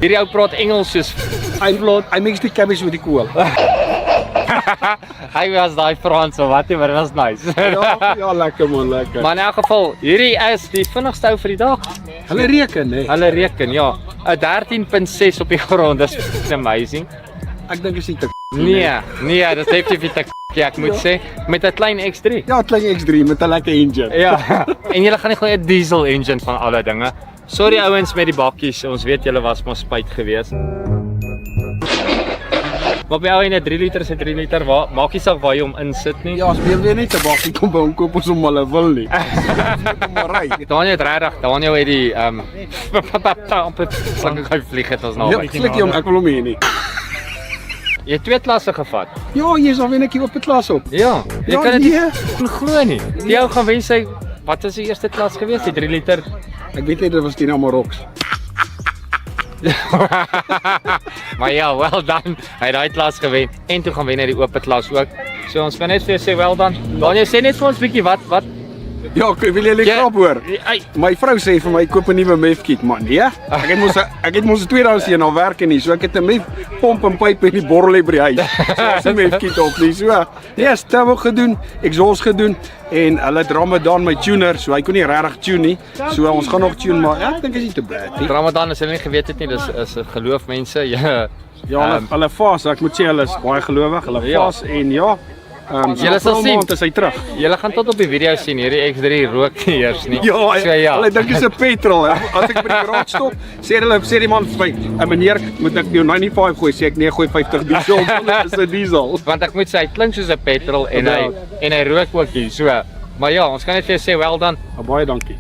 Hierdie ou praat Engels soos Hy mix die cabbage met die kool. hy was daai Frans of wat, maar dit was nice. Ja, lekker man, lekker. Maar in elk geval, hierdie is die vinnigste ou vir die dag. Hulle reken, hè. Hulle reken, ja. 'n 13.6 op die grond, dis amazing. Ek dink is nie te Nee, dit is definitief te ja, ek moet sê, met 'n klein X3. Ja, klein X3 met 'n lekker engine. Ja, en julle gaan nie glo 'n diesel engine van alle dinge. Sorry ouens met die bakkies, ons weet julle was maar spyt geweest. Maar by jou in 'n 3 liter is 'n 3 liter, maak nie saak waar jy hom insit nie. Ja, as BMW net 'n bakkie kom by hom koop ons hom hulle wil nie. Kom maar ry. Daniel het regtig, Daniel het die sulke vlieg het ons nou. Ja, klik jy hom, ek wil hom hê nie. Jy het 2 klasse gevat. Ja, hier is al wen ek hier op die klas op. Ja, jy Ja, kan dit nee. nie glo nie. Die ou gaan wen sy wat is die eerste klas gewees? Die 3 liter. Ek weet net dit was teen Amarok's. Maar ja, well done. Hy het daai klas gewen en toe gaan wen hy die oop klas ook. So ons wil net vir jou sê well done. Daniel sê net vir ons bietjie wat Ja, wil jy net grap hoor? Ai, My vrou sê vir my koop 'n nuwe mefkit, man. Nee, ek het mos 'n tweedehands een al werk en nie. So ek het 'n mef pomp en pyp in die borrel hier by die huis. So 'n mefkit op nie. So ja, turbo gedoen, exhaust gedoen en hulle het Ramadan my tuner, so hy kon nie regtig tune nie. So ons gaan nog tune maar ek dink is nie te bad nie. Ramadan as hulle nie geweet het nie, dis is geloof mense. Ja. Ja, hulle vas, ek moet sê hulle is baie gelowig. Hulle Ja. vas en ja, Julle sal sien. Is hy terug. Julle gaan tot op die video sien hierdie X3 rook nie eers nie. Ja, so, ja. Hulle dink dis 'n petrol. Hè. As ek by die garage stop, sê die man vir my, "Meneer, moet ek jou 95 gooi?" Sê ek, "Nee, gooi 50 diesel." Want dit is 'n diesel. Want ek moet sê hy klink soos 'n petrol en hy rook ook hier. So, maar ja, ons kan net vir jou sê well done. Baie dankie.